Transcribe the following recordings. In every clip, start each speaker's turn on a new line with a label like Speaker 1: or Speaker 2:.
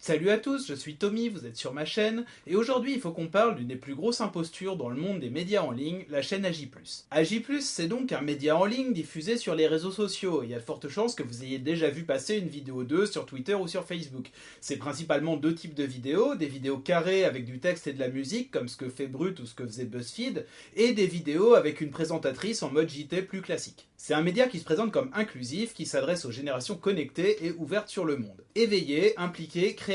Speaker 1: Salut à tous, je suis Tommy, vous êtes sur ma chaîne, et aujourd'hui il faut qu'on parle d'une des plus grosses impostures dans le monde des médias en ligne, la chaîne AJ+. AJ+, c'est donc un média en ligne diffusé sur les réseaux sociaux, et il y a de fortes chances que vous ayez déjà vu passer une vidéo d'eux sur Twitter ou sur Facebook. C'est principalement deux types de vidéos, des vidéos carrées avec du texte et de la musique, comme ce que fait Brut ou ce que faisait BuzzFeed, et des vidéos avec une présentatrice en mode JT plus classique. C'est un média qui se présente comme inclusif, qui s'adresse aux générations connectées et ouvertes sur le monde. Éveillées, impliquées, créatives,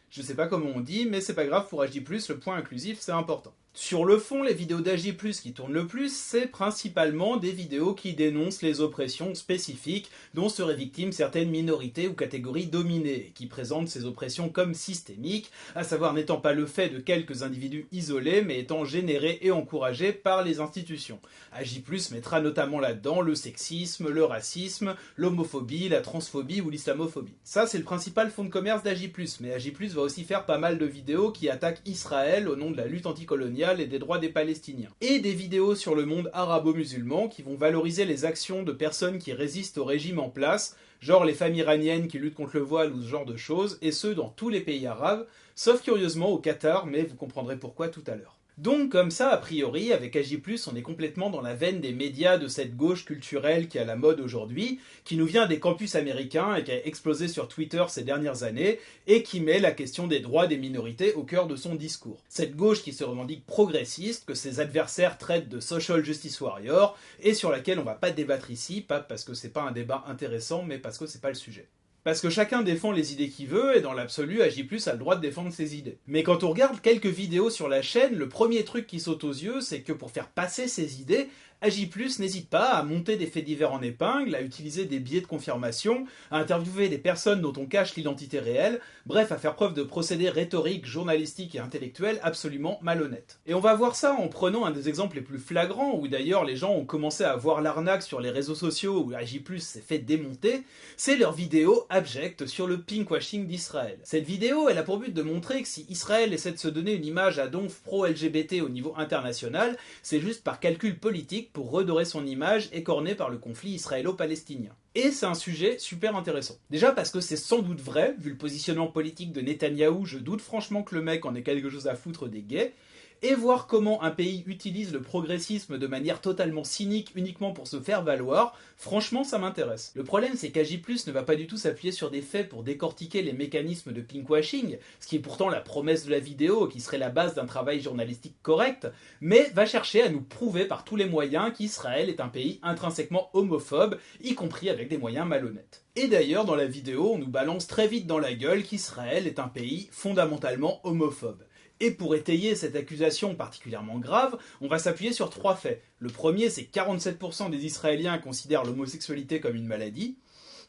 Speaker 1: je sais pas comment on dit, mais c'est pas grave, pour AJ+, le point inclusif c'est important. Sur le fond, les vidéos d'AJ+, qui tournent le plus, c'est principalement des vidéos qui dénoncent les oppressions spécifiques dont seraient victimes certaines minorités ou catégories dominées, et qui présentent ces oppressions comme systémiques, à savoir n'étant pas le fait de quelques individus isolés, mais étant générés et encouragés par les institutions. AJ+, mettra notamment là-dedans le sexisme, le racisme, l'homophobie, la transphobie ou l'islamophobie. Ça, c'est le principal fonds de commerce d'AJ+, mais AJ+, va aussi faire pas mal de vidéos qui attaquent Israël au nom de la lutte anticoloniale et des droits des Palestiniens. Et des vidéos sur le monde arabo-musulman qui vont valoriser les actions de personnes qui résistent au régime en place, genre les femmes iraniennes qui luttent contre le voile ou ce genre de choses, et ce dans tous les pays arabes, sauf curieusement au Qatar, mais vous comprendrez pourquoi tout à l'heure. Donc comme ça, a priori, avec AJ+, on est complètement dans la veine des médias de cette gauche culturelle qui est à la mode aujourd'hui, qui nous vient des campus américains et qui a explosé sur Twitter ces dernières années, et qui met la question des droits des minorités au cœur de son discours. Cette gauche qui se revendique progressiste, que ses adversaires traitent de social justice warrior, et sur laquelle on va pas débattre ici, pas parce que c'est pas un débat intéressant, mais parce que c'est pas le sujet. Parce que chacun défend les idées qu'il veut, et dans l'absolu, AJ+, a le droit de défendre ses idées. Mais quand on regarde quelques vidéos sur la chaîne, le premier truc qui saute aux yeux, c'est que pour faire passer ses idées, AJ+, n'hésite pas à monter des faits divers en épingle, à utiliser des biais de confirmation, à interviewer des personnes dont on cache l'identité réelle, bref, à faire preuve de procédés rhétoriques, journalistiques et intellectuels absolument malhonnêtes. Et on va voir ça en prenant un des exemples les plus flagrants, où d'ailleurs les gens ont commencé à voir l'arnaque sur les réseaux sociaux, où AJ+, s'est fait démonter, c'est leur vidéo abjecte sur le pinkwashing d'Israël. Cette vidéo, elle a pour but de montrer que si Israël essaie de se donner une image à donf pro-LGBT au niveau international, c'est juste par calcul politique pour redorer son image écornée par le conflit israélo-palestinien. Et c'est un sujet super intéressant. Déjà parce que c'est sans doute vrai, vu le positionnement politique de Netanyahou, je doute franchement que le mec en ait quelque chose à foutre des gays, et voir comment un pays utilise le progressisme de manière totalement cynique uniquement pour se faire valoir, franchement ça m'intéresse. Le problème c'est qu'AJ+ ne va pas du tout s'appuyer sur des faits pour décortiquer les mécanismes de pinkwashing, ce qui est pourtant la promesse de la vidéo, qui serait la base d'un travail journalistique correct, mais va chercher à nous prouver par tous les moyens qu'Israël est un pays intrinsèquement homophobe, y compris avec des moyens malhonnêtes. Et d'ailleurs, dans la vidéo, on nous balance très vite dans la gueule qu'Israël est un pays fondamentalement homophobe. Et pour étayer cette accusation particulièrement grave, on va s'appuyer sur trois faits. Le premier, c'est que 47% des Israéliens considèrent l'homosexualité comme une maladie.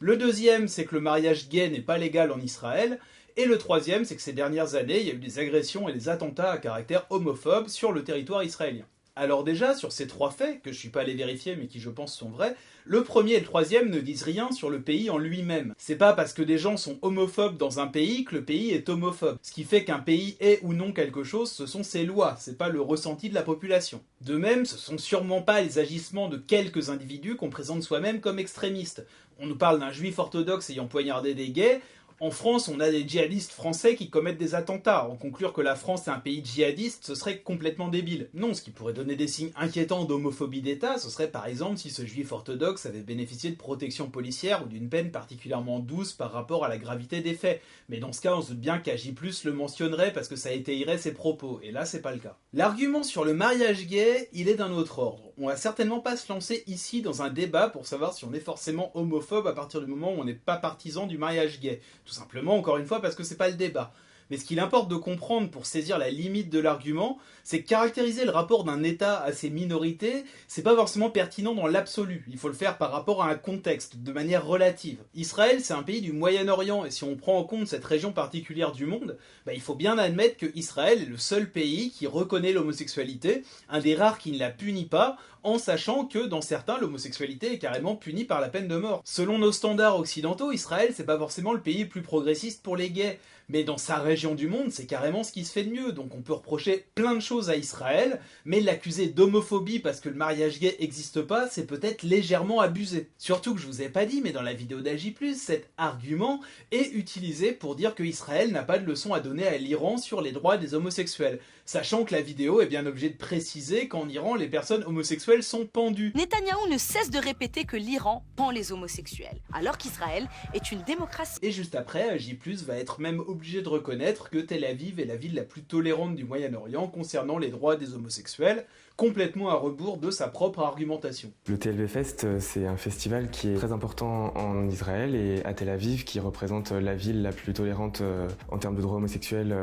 Speaker 1: Le deuxième, c'est que le mariage gay n'est pas légal en Israël. Et le troisième, c'est que ces dernières années, il y a eu des agressions et des attentats à caractère homophobe sur le territoire israélien. Alors déjà, sur ces trois faits, que je suis pas allé vérifier mais qui je pense sont vrais, le premier et le troisième ne disent rien sur le pays en lui-même. C'est pas parce que des gens sont homophobes dans un pays que le pays est homophobe. Ce qui fait qu'un pays est ou non quelque chose, ce sont ses lois, c'est pas le ressenti de la population. De même, ce sont sûrement pas les agissements de quelques individus qu'on présente soi-même comme extrémistes. On nous parle d'un juif orthodoxe ayant poignardé des gays. En France, on a des djihadistes français qui commettent des attentats. En conclure que la France est un pays djihadiste, ce serait complètement débile. Non, ce qui pourrait donner des signes inquiétants d'homophobie d'État, ce serait par exemple si ce juif orthodoxe avait bénéficié de protection policière ou d'une peine particulièrement douce par rapport à la gravité des faits. Mais dans ce cas, on se doute bien qu'AJ+ le mentionnerait parce que ça étayerait ses propos, et là c'est pas le cas. L'argument sur le mariage gay, il est d'un autre ordre. On va certainement pas se lancer ici dans un débat pour savoir si on est forcément homophobe à partir du moment où on n'est pas partisan du mariage gay. Tout simplement, encore une fois, parce que c'est pas le débat. Mais ce qu'il importe de comprendre pour saisir la limite de l'argument, c'est que caractériser le rapport d'un État à ses minorités, c'est pas forcément pertinent dans l'absolu. Il faut le faire par rapport à un contexte, de manière relative. Israël, c'est un pays du Moyen-Orient, et si on prend en compte cette région particulière du monde, il faut bien admettre que Israël est le seul pays qui reconnaît l'homosexualité, un des rares qui ne la punit pas, en sachant que dans certains, l'homosexualité est carrément punie par la peine de mort. Selon nos standards occidentaux, Israël, c'est pas forcément le pays le plus progressiste pour les gays, mais dans sa région du monde, c'est carrément ce qui se fait de mieux, donc on peut reprocher plein de choses à Israël, mais l'accuser d'homophobie parce que le mariage gay n'existe pas, c'est peut-être légèrement abusé. Surtout que je vous ai pas dit, mais dans la vidéo d'Agi+, cet argument est utilisé pour dire que Israël n'a pas de leçon à donner à l'Iran sur les droits des homosexuels, sachant que la vidéo est bien obligée de préciser qu'en Iran, les personnes homosexuelles sont pendues.
Speaker 2: Netanyahou ne cesse de répéter que l'Iran pend les homosexuels, alors qu'Israël est une démocratie.
Speaker 1: Et juste après, Agi+ va être même obligé de reconnaître que Tel Aviv est la ville la plus tolérante du Moyen-Orient concernant les droits des homosexuels, complètement à rebours de sa propre argumentation.
Speaker 3: Le TLV Fest, c'est un festival qui est très important en Israël et à Tel Aviv, qui représente la ville la plus tolérante en termes de droits homosexuels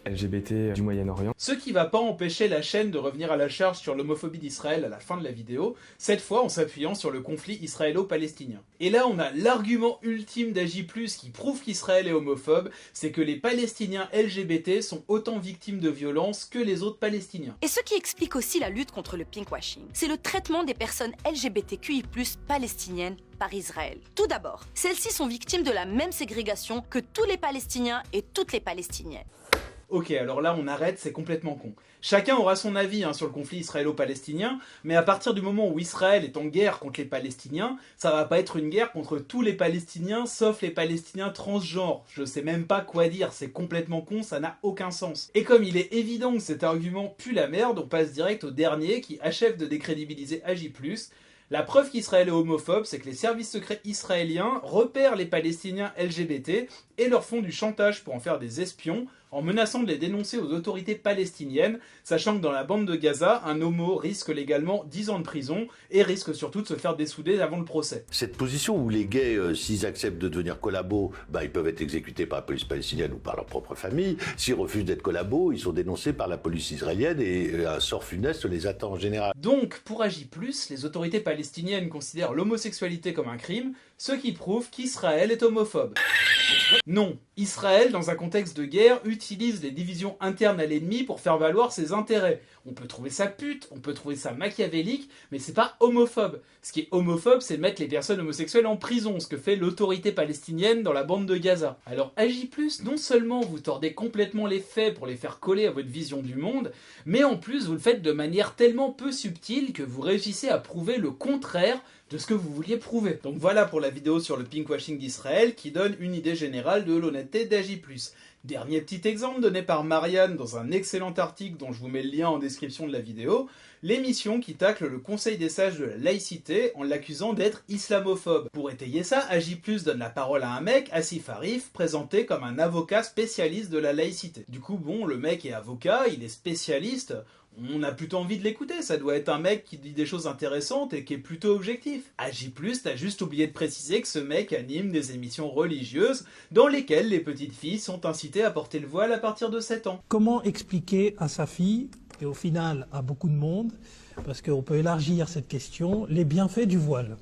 Speaker 3: LGBT du Moyen-Orient.
Speaker 1: Ce qui va pas empêcher la chaîne de revenir à la charge sur l'homophobie d'Israël à la fin de la vidéo, cette fois en s'appuyant sur le conflit israélo-palestinien. Et là, on a l'argument ultime d'Agi+, qui prouve qu'Israël est homophobe, c'est que les Palestiniens LGBT sont autant victimes de violences que les autres Palestiniens.
Speaker 2: Et ce qui explique aussi la lutte contre le pinkwashing, c'est le traitement des personnes LGBTQI+, palestiniennes par Israël. Tout d'abord, celles-ci sont victimes de la même ségrégation que tous les Palestiniens et toutes les Palestiniennes.
Speaker 1: Ok, alors là on arrête, c'est complètement con. Chacun aura son avis sur le conflit israélo-palestinien, mais à partir du moment où Israël est en guerre contre les Palestiniens, ça va pas être une guerre contre tous les Palestiniens, sauf les Palestiniens transgenres. Je sais même pas quoi dire, c'est complètement con, ça n'a aucun sens. Et comme il est évident que cet argument pue la merde, on passe direct au dernier qui achève de décrédibiliser Agi+. La preuve qu'Israël est homophobe, c'est que les services secrets israéliens repèrent les Palestiniens LGBT et leur font du chantage pour en faire des espions, en menaçant de les dénoncer aux autorités palestiniennes, sachant que dans la bande de Gaza, un homo risque légalement 10 ans de prison et risque surtout de se faire dessouder avant le procès.
Speaker 4: Cette position où les gays, s'ils acceptent de devenir collabos, ils peuvent être exécutés par la police palestinienne ou par leur propre famille. S'ils refusent d'être collabos, ils sont dénoncés par la police israélienne et un sort funeste les attend en général.
Speaker 1: Donc, pour Agi+, les autorités palestiniennes considèrent l'homosexualité comme un crime, ce qui prouve qu'Israël est homophobe. Non, Israël, dans un contexte de guerre, utilise les divisions internes à l'ennemi pour faire valoir ses intérêts. On peut trouver ça pute, on peut trouver ça machiavélique, mais c'est pas homophobe. Ce qui est homophobe, c'est de mettre les personnes homosexuelles en prison, ce que fait l'autorité palestinienne dans la bande de Gaza. Alors Agi+, non seulement vous tordez complètement les faits pour les faire coller à votre vision du monde, mais en plus vous le faites de manière tellement peu subtile que vous réussissez à prouver le contraire de ce que vous vouliez prouver. Donc voilà pour la vidéo sur le pinkwashing d'Israël qui donne une idée générale de l'honnêteté d'Agi+. Dernier petit exemple donné par Marianne dans un excellent article dont je vous mets le lien en description de la vidéo, l'émission qui tacle le Conseil des sages de la laïcité en l'accusant d'être islamophobe. Pour étayer ça, Agi+ donne la parole à un mec, Asif Arif, présenté comme un avocat spécialiste de la laïcité. Du coup, bon, le mec est avocat, il est spécialiste, on a plutôt envie de l'écouter, ça doit être un mec qui dit des choses intéressantes et qui est plutôt objectif. Agi+, t'as juste oublié de préciser que ce mec anime des émissions religieuses dans lesquelles les petites filles sont incitées à porter le voile à partir de 7 ans.
Speaker 5: Comment expliquer à sa fille, et au final à beaucoup de monde, parce qu'on peut élargir cette question, les bienfaits du voile ?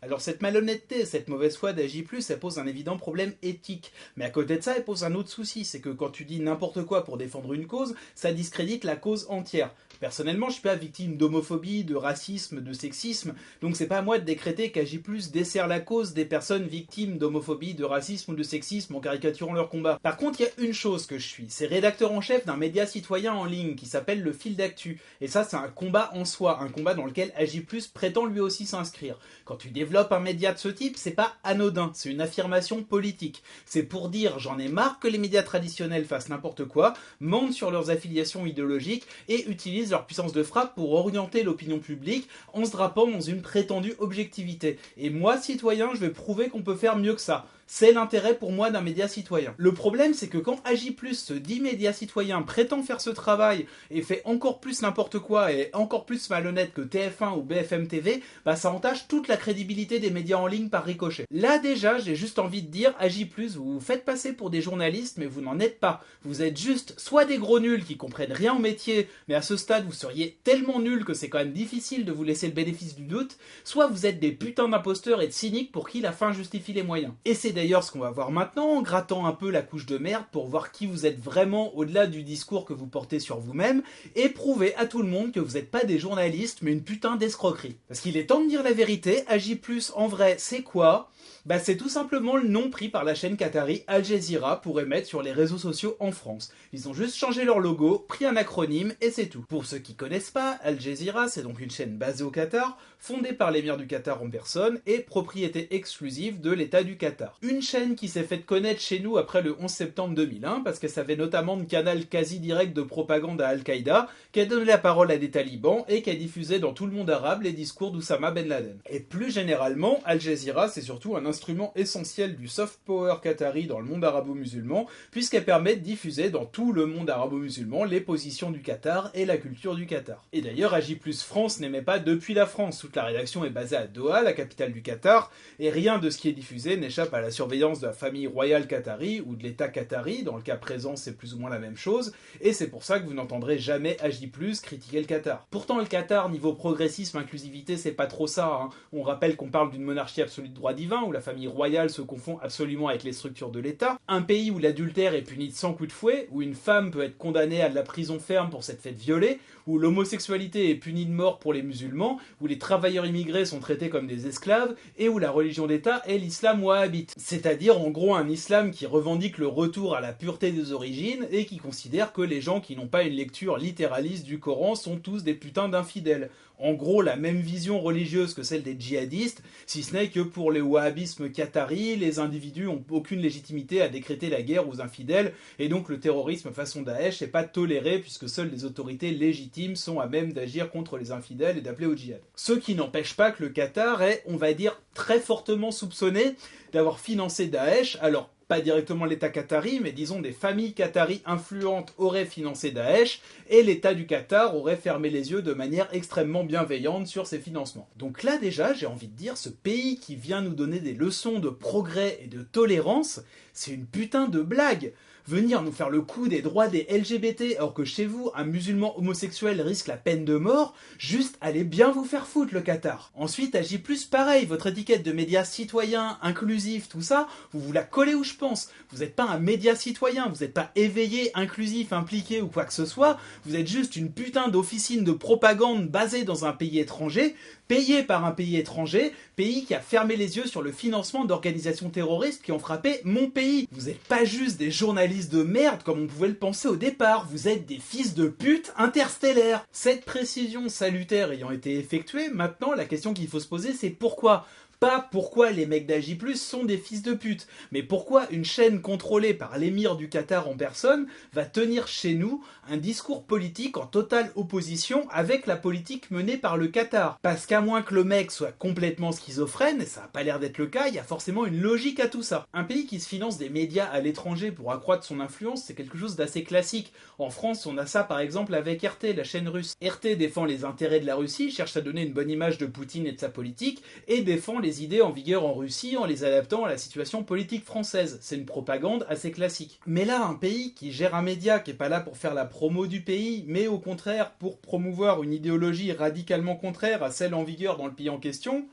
Speaker 1: Alors cette malhonnêteté, cette mauvaise foi d'Agi+, elle pose un évident problème éthique. Mais à côté de ça, elle pose un autre souci, c'est que quand tu dis n'importe quoi pour défendre une cause, ça discrédite la cause entière. Personnellement, je suis pas victime d'homophobie, de racisme, de sexisme, donc c'est pas à moi de décréter qu'Agi+ dessert la cause des personnes victimes d'homophobie, de racisme ou de sexisme en caricaturant leur combat. Par contre, il y a une chose que je suis, c'est rédacteur en chef d'un média citoyen en ligne qui s'appelle Le Fil d'Actu. Et ça, c'est un combat en soi, un combat dans lequel Agi+ prétend lui aussi s'inscrire. Quand tu développes un média de ce type, c'est pas anodin, c'est une affirmation politique. C'est pour dire j'en ai marre que les médias traditionnels fassent n'importe quoi, mentent sur leurs affiliations idéologiques et utilisent leur puissance de frappe pour orienter l'opinion publique en se drapant dans une prétendue objectivité. Et moi, citoyen, je vais prouver qu'on peut faire mieux que ça. C'est l'intérêt pour moi d'un média citoyen. Le problème, c'est que quand Agi+ se dit média citoyen, prétend faire ce travail et fait encore plus n'importe quoi et encore plus malhonnête que TF1 ou BFM TV, ça entache toute la crédibilité des médias en ligne par ricochet. Là déjà, j'ai juste envie de dire, Agi+, vous vous faites passer pour des journalistes, mais vous n'en êtes pas. Vous êtes juste soit des gros nuls qui comprennent rien au métier, mais à ce stade, vous seriez tellement nuls que c'est quand même difficile de vous laisser le bénéfice du doute, soit vous êtes des putains d'imposteurs et de cyniques pour qui la fin justifie les moyens. Et c'est c'est d'ailleurs ce qu'on va voir maintenant, en grattant un peu la couche de merde pour voir qui vous êtes vraiment au-delà du discours que vous portez sur vous-même, et prouver à tout le monde que vous n'êtes pas des journalistes, mais une putain d'escroquerie. Parce qu'il est temps de dire la vérité, AJ+, en vrai, c'est quoi ? Bah c'est tout simplement le nom pris par la chaîne qatari Al Jazeera pour émettre sur les réseaux sociaux en France. Ils ont juste changé leur logo, pris un acronyme et c'est tout. Pour ceux qui connaissent pas, Al Jazeera c'est donc une chaîne basée au Qatar, fondée par l'émir du Qatar en personne et propriété exclusive de l'État du Qatar. Une chaîne qui s'est fait connaître chez nous après le 11 septembre 2001 parce qu'elle servait notamment de canal quasi direct de propagande à Al-Qaïda, qui a donné la parole à des talibans et qui a diffusé dans tout le monde arabe les discours d'Oussama Ben Laden. Et plus généralement, Al Jazeera c'est surtout un instrument essentiel du soft power qatari dans le monde arabo-musulman, puisqu'elle permet de diffuser dans tout le monde arabo-musulman les positions du Qatar et la culture du Qatar. Et d'ailleurs, AJ+ France n'émet pas depuis la France, toute la rédaction est basée à Doha, la capitale du Qatar, et rien de ce qui est diffusé n'échappe à la surveillance de la famille royale qatari ou de l'État qatari, dans le cas présent c'est plus ou moins la même chose, et c'est pour ça que vous n'entendrez jamais AJ+ critiquer le Qatar. Pourtant le Qatar, niveau progressisme, inclusivité, c'est pas trop ça, hein. On rappelle qu'on parle d'une monarchie absolue de droit divin, où la famille royale se confond absolument avec les structures de l'État, un pays où l'adultère est puni de 100 coups de fouet, où une femme peut être condamnée à de la prison ferme pour s'être faite violer, où l'homosexualité est punie de mort pour les musulmans, où les travailleurs immigrés sont traités comme des esclaves, et où la religion d'État est l'islam wahhabite. C'est-à-dire en gros un islam qui revendique le retour à la pureté des origines, et qui considère que les gens qui n'ont pas une lecture littéraliste du Coran sont tous des putains d'infidèles. En gros, la même vision religieuse que celle des djihadistes, si ce n'est que pour le wahhabisme qatari, les individus n'ont aucune légitimité à décréter la guerre aux infidèles, et donc le terrorisme façon Daesh n'est pas toléré puisque seules les autorités légitimes sont à même d'agir contre les infidèles et d'appeler au djihad. Ce qui n'empêche pas que le Qatar est, on va dire, très fortement soupçonné d'avoir financé Daesh, alors pas directement l'État qatari, mais disons des familles qataries influentes auraient financé Daesh, et l'État du Qatar aurait fermé les yeux de manière extrêmement bienveillante sur ces financements. Donc là déjà, j'ai envie de dire, ce pays qui vient nous donner des leçons de progrès et de tolérance, c'est une putain de blague. Venir nous faire le coup des droits des LGBT alors que chez vous, un musulman homosexuel risque la peine de mort, juste allez bien vous faire foutre le Qatar. Ensuite, AJ+, pareil, votre étiquette de média citoyen, inclusif, tout ça, vous la collez où je pense. Vous n'êtes pas un média citoyen, vous n'êtes pas éveillé, inclusif, impliqué ou quoi que ce soit, vous êtes juste une putain d'officine de propagande basée dans un pays étranger, payé par un pays étranger, pays qui a fermé les yeux sur le financement d'organisations terroristes qui ont frappé mon pays. Vous n'êtes pas juste des journalistes de merde comme on pouvait le penser au départ, vous êtes des fils de pute interstellaires. Cette précision salutaire ayant été effectuée, maintenant la question qu'il faut se poser c'est pourquoi ? Pas pourquoi les mecs d'AJ+ sont des fils de pute, mais pourquoi une chaîne contrôlée par l'émir du Qatar en personne va tenir chez nous un discours politique en totale opposition avec la politique menée par le Qatar. Parce qu'à moins que le mec soit complètement schizophrène, et ça n'a pas l'air d'être le cas, il y a forcément une logique à tout ça. Un pays qui se finance des médias à l'étranger pour accroître son influence, c'est quelque chose d'assez classique. En France, on a ça par exemple avec RT, la chaîne russe. RT défend les intérêts de la Russie, cherche à donner une bonne image de Poutine et de sa politique, et défend les idées en vigueur en Russie en les adaptant à la situation politique française. C'est une propagande assez classique. Mais là, un pays qui gère un média qui est pas là pour faire la promo du pays, mais au contraire pour promouvoir une idéologie radicalement contraire à celle en vigueur dans le pays en question,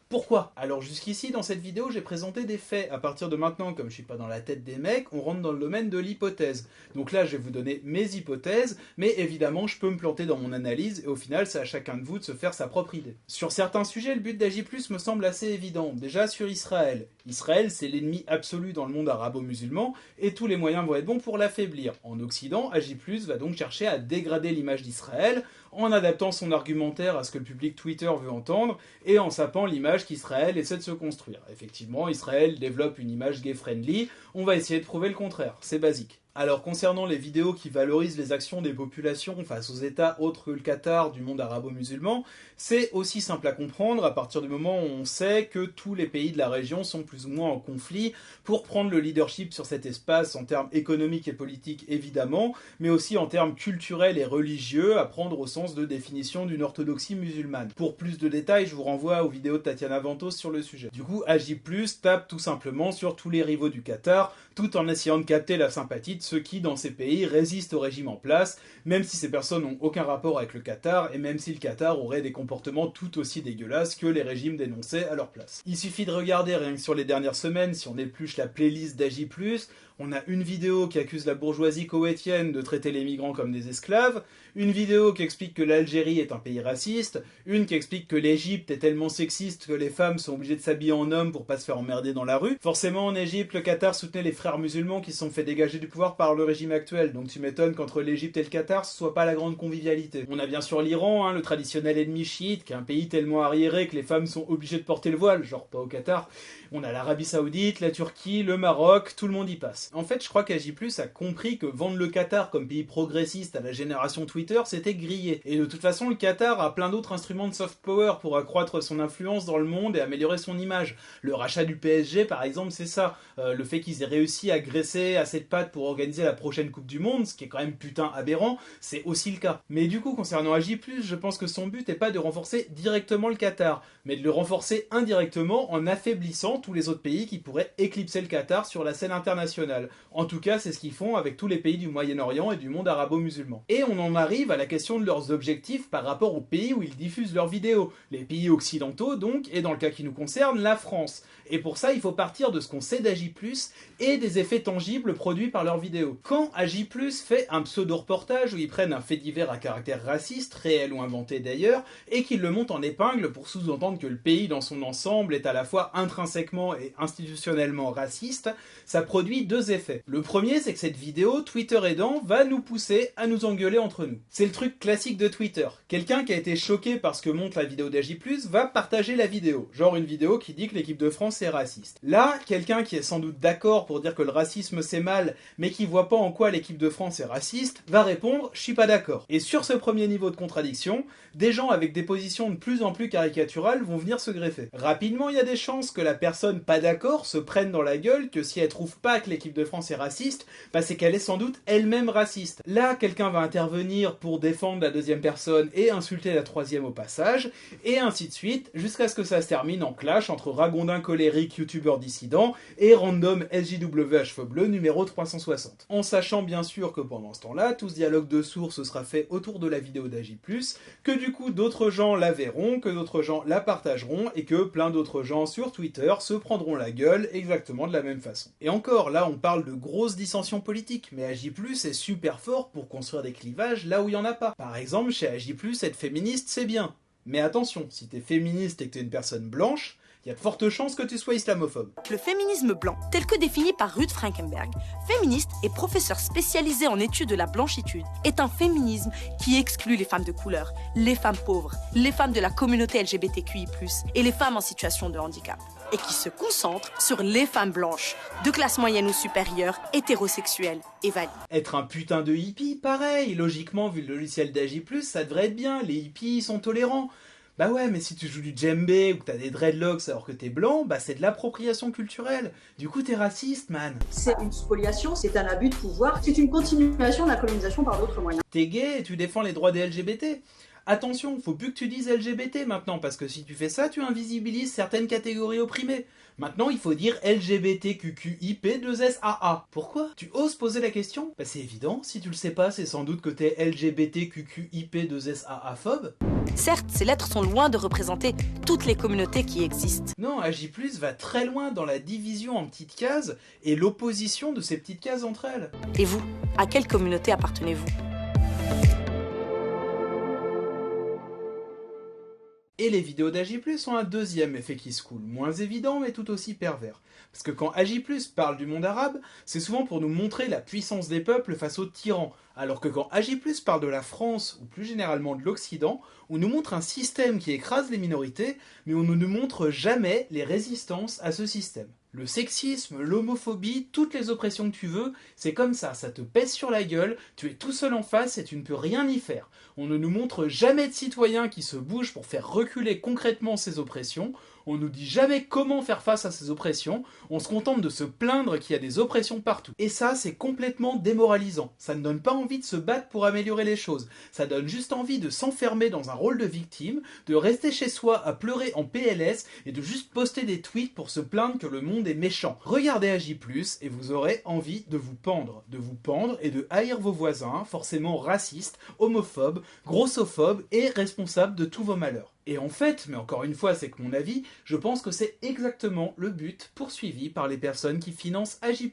Speaker 1: pourquoi ? Alors jusqu'ici, dans cette vidéo, j'ai présenté des faits. À partir de maintenant, comme je suis pas dans la tête des mecs, on rentre dans le domaine de l'hypothèse. Donc là, je vais vous donner mes hypothèses, mais évidemment, je peux me planter dans mon analyse, et au final, c'est à chacun de vous de se faire sa propre idée. Sur certains sujets, le but d'AJ+ me semble assez évident. Déjà sur Israël. Israël, c'est l'ennemi absolu dans le monde arabo-musulman, et tous les moyens vont être bons pour l'affaiblir. En Occident, AJ+ va donc chercher à dégrader l'image d'Israël, en adaptant son argumentaire à ce que le public Twitter veut entendre, et en sapant l'image qu'Israël essaie de se construire. Effectivement, Israël développe une image gay-friendly, on va essayer de prouver le contraire, c'est basique. Alors concernant les vidéos qui valorisent les actions des populations face aux États autres que le Qatar du monde arabo-musulman, c'est aussi simple à comprendre à partir du moment où on sait que tous les pays de la région sont plus ou moins en conflit pour prendre le leadership sur cet espace en termes économiques et politiques évidemment, mais aussi en termes culturels et religieux à prendre au sens de définition d'une orthodoxie musulmane. Pour plus de détails, je vous renvoie aux vidéos de Tatiana Ventos sur le sujet. Du coup, AJ+ tape tout simplement sur tous les rivaux du Qatar, tout en essayant de capter la sympathie de ceux qui, dans ces pays, résistent au régime en place, même si ces personnes n'ont aucun rapport avec le Qatar, et même si le Qatar aurait des comportements tout aussi dégueulasses que les régimes dénoncés à leur place. Il suffit de regarder rien que sur les dernières semaines, si on épluche la playlist d'Agi+, on a une vidéo qui accuse la bourgeoisie koweïtienne de traiter les migrants comme des esclaves, une vidéo qui explique que l'Algérie est un pays raciste, une qui explique que l'Égypte est tellement sexiste que les femmes sont obligées de s'habiller en homme pour pas se faire emmerder dans la rue. Forcément, en Égypte, le Qatar soutenait les frères musulmans qui se sont fait dégager du pouvoir par le régime actuel, donc tu m'étonnes qu'entre l'Égypte et le Qatar, ce soit pas la grande convivialité. On a bien sûr l'Iran, le traditionnel ennemi chiite, qui est un pays tellement arriéré que les femmes sont obligées de porter le voile, genre pas au Qatar. On a l'Arabie Saoudite, la Turquie, le Maroc, tout le monde y passe. En fait, je crois qu'Agi+ a compris que vendre le Qatar comme pays progressiste à la génération Twitter, c'était grillé. Et de toute façon, le Qatar a plein d'autres instruments de soft power pour accroître son influence dans le monde et améliorer son image. Le rachat du PSG, par exemple, c'est ça. Le fait qu'ils aient réussi à graisser assez de pattes pour organiser la prochaine Coupe du Monde, ce qui est quand même putain aberrant, c'est aussi le cas. Mais du coup, concernant Agi+, je pense que son but n'est pas de renforcer directement le Qatar, mais de le renforcer indirectement en affaiblissant tous les autres pays qui pourraient éclipser le Qatar sur la scène internationale. En tout cas, c'est ce qu'ils font avec tous les pays du Moyen-Orient et du monde arabo-musulman. Et on en arrive à la question de leurs objectifs par rapport aux pays où ils diffusent leurs vidéos. Les pays occidentaux donc, et dans le cas qui nous concerne, la France. Et pour ça, il faut partir de ce qu'on sait d'Agi+, et des effets tangibles produits par leurs vidéos. Quand Agi+ fait un pseudo-reportage où ils prennent un fait divers à caractère raciste, réel ou inventé d'ailleurs, et qu'ils le montent en épingle pour sous-entendre que le pays dans son ensemble est à la fois intrinsèquement et institutionnellement raciste, ça produit deux effets. Le premier, c'est que cette vidéo, Twitter aidant, va nous pousser à nous engueuler entre nous. C'est le truc classique de Twitter. Quelqu'un qui a été choqué par ce que montre la vidéo d'Agi+, va partager la vidéo. Genre une vidéo qui dit que l'équipe de France est raciste. Là, quelqu'un qui est sans doute d'accord pour dire que le racisme c'est mal, mais qui voit pas en quoi l'équipe de France est raciste, va répondre « je suis pas d'accord ». Et sur ce premier niveau de contradiction, des gens avec des positions de plus en plus caricaturales vont venir se greffer. Rapidement, il y a des chances que la personne pas d'accord se prenne dans la gueule que si elle trouve pas que l'équipe de France est raciste, bah c'est qu'elle est sans doute elle-même raciste. Là, quelqu'un va intervenir pour défendre la deuxième personne et insulter la troisième au passage, et ainsi de suite, jusqu'à ce que ça se termine en clash entre Ragondin colérique, youtubeur dissident, et random SJW à cheveux bleus numéro 360. En sachant bien sûr que pendant ce temps-là, tout ce dialogue de sources sera fait autour de la vidéo d'Agi+, que du coup d'autres gens la verront, que d'autres gens la partageront, et que plein d'autres gens sur Twitter se prendront la gueule exactement de la même façon. Et encore, là on parle de grosses dissensions politiques, mais Agi+ est super fort pour construire des clivages là où il n'y en a pas. Par exemple, chez Agi+, être féministe c'est bien. Mais attention, si t'es féministe et que t'es une personne blanche, il y a de fortes chances que tu sois islamophobe.
Speaker 2: Le féminisme blanc, tel que défini par Ruth Frankenberg, féministe et professeur spécialisé en études de la blanchitude, est un féminisme qui exclut les femmes de couleur, les femmes pauvres, les femmes de la communauté LGBTQI+, et les femmes en situation de handicap, et qui se concentre sur les femmes blanches, de classe moyenne ou supérieure, hétérosexuelles et valides.
Speaker 1: Être un putain de hippie, pareil, logiquement, vu le logiciel d'Agi+, ça devrait être bien, les hippies sont tolérants. Bah ouais, mais si tu joues du djembé ou que t'as des dreadlocks alors que t'es blanc, bah c'est de l'appropriation culturelle. Du coup t'es raciste, man.
Speaker 6: C'est une spoliation, c'est un abus de pouvoir, c'est une continuation de la colonisation par d'autres moyens.
Speaker 1: T'es gay et tu défends les droits des LGBT. Attention, faut plus que tu dises LGBT maintenant, parce que si tu fais ça, tu invisibilises certaines catégories opprimées. Maintenant, il faut dire LGBTQQIP2SAA. Pourquoi? Tu oses poser la question? Bah c'est évident, si tu le sais pas, c'est sans doute que t'es LGBTQQIP2SAA-phobe.
Speaker 2: Certes, ces lettres sont loin de représenter toutes les communautés qui existent.
Speaker 1: Non, Agi+ va très loin dans la division en petites cases et l'opposition de ces petites cases entre elles.
Speaker 2: Et vous, à quelle communauté appartenez-vous?
Speaker 1: Et les vidéos d'Agi+ ont un deuxième effet qui se coule, moins évident mais tout aussi pervers. Parce que quand Agi+ parle du monde arabe, c'est souvent pour nous montrer la puissance des peuples face aux tyrans, alors que quand Agi+ parle de la France, ou plus généralement de l'Occident, on nous montre un système qui écrase les minorités, mais on ne nous montre jamais les résistances à ce système. Le sexisme, l'homophobie, toutes les oppressions que tu veux, c'est comme ça te pèse sur la gueule, tu es tout seul en face et tu ne peux rien y faire. On ne nous montre jamais de citoyens qui se bougent pour faire reculer concrètement ces oppressions, On nous dit jamais comment faire face à ces oppressions, on se contente de se plaindre qu'il y a des oppressions partout. Et ça, c'est complètement démoralisant. Ça ne donne pas envie de se battre pour améliorer les choses. Ça donne juste envie de s'enfermer dans un rôle de victime, de rester chez soi à pleurer en PLS et de juste poster des tweets pour se plaindre que le monde est méchant. Regardez AJ+, et vous aurez envie de vous pendre et de haïr vos voisins, forcément racistes, homophobes, grossophobes et responsables de tous vos malheurs. Et en fait, mais encore une fois c'est que mon avis, je pense que c'est exactement le but poursuivi par les personnes qui financent AJ+.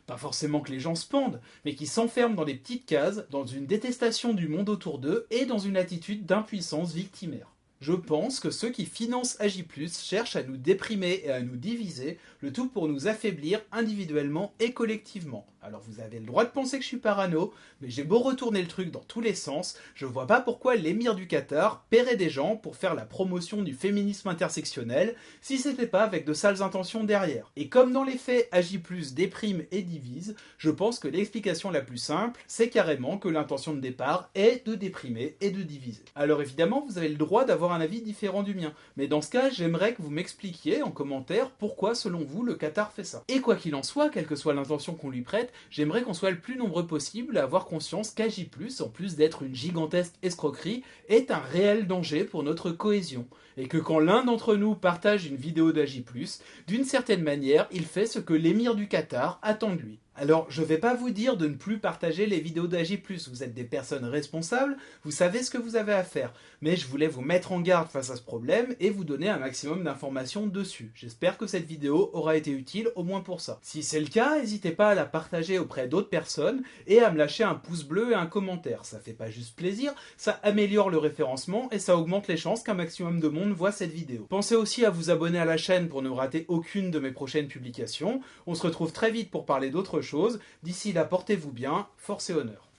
Speaker 1: Pas forcément que les gens se pendent, mais qui s'enferment dans des petites cases, dans une détestation du monde autour d'eux et dans une attitude d'impuissance victimaire. Je pense que ceux qui financent AJ+, cherchent à nous déprimer et à nous diviser, le tout pour nous affaiblir individuellement et collectivement. Alors vous avez le droit de penser que je suis parano, mais j'ai beau retourner le truc dans tous les sens, je vois pas pourquoi l'émir du Qatar paierait des gens pour faire la promotion du féminisme intersectionnel si c'était pas avec de sales intentions derrière. Et comme dans les faits AJ+, déprime et divise, je pense que l'explication la plus simple, c'est carrément que l'intention de départ est de déprimer et de diviser. Alors évidemment, vous avez le droit d'avoir un avis différent du mien, mais dans ce cas, j'aimerais que vous m'expliquiez en commentaire pourquoi selon vous le Qatar fait ça. Et quoi qu'il en soit, quelle que soit l'intention qu'on lui prête, j'aimerais qu'on soit le plus nombreux possible à avoir conscience qu'AJ+, en plus d'être une gigantesque escroquerie, est un réel danger pour notre cohésion. Et que quand l'un d'entre nous partage une vidéo d'AJ+, d'une certaine manière, il fait ce que l'émir du Qatar attend de lui. Alors, je vais pas vous dire de ne plus partager les vidéos d'AJ+, vous êtes des personnes responsables, vous savez ce que vous avez à faire, mais je voulais vous mettre en garde face à ce problème et vous donner un maximum d'informations dessus. J'espère que cette vidéo aura été utile au moins pour ça. Si c'est le cas, n'hésitez pas à la partager auprès d'autres personnes et à me lâcher un pouce bleu et un commentaire. Ça fait pas juste plaisir, ça améliore le référencement et ça augmente les chances qu'un maximum de monde voit cette vidéo. Pensez aussi à vous abonner à la chaîne pour ne rater aucune de mes prochaines publications. On se retrouve très vite pour parler d'autres choses. D'ici là, portez-vous bien, force et honneur.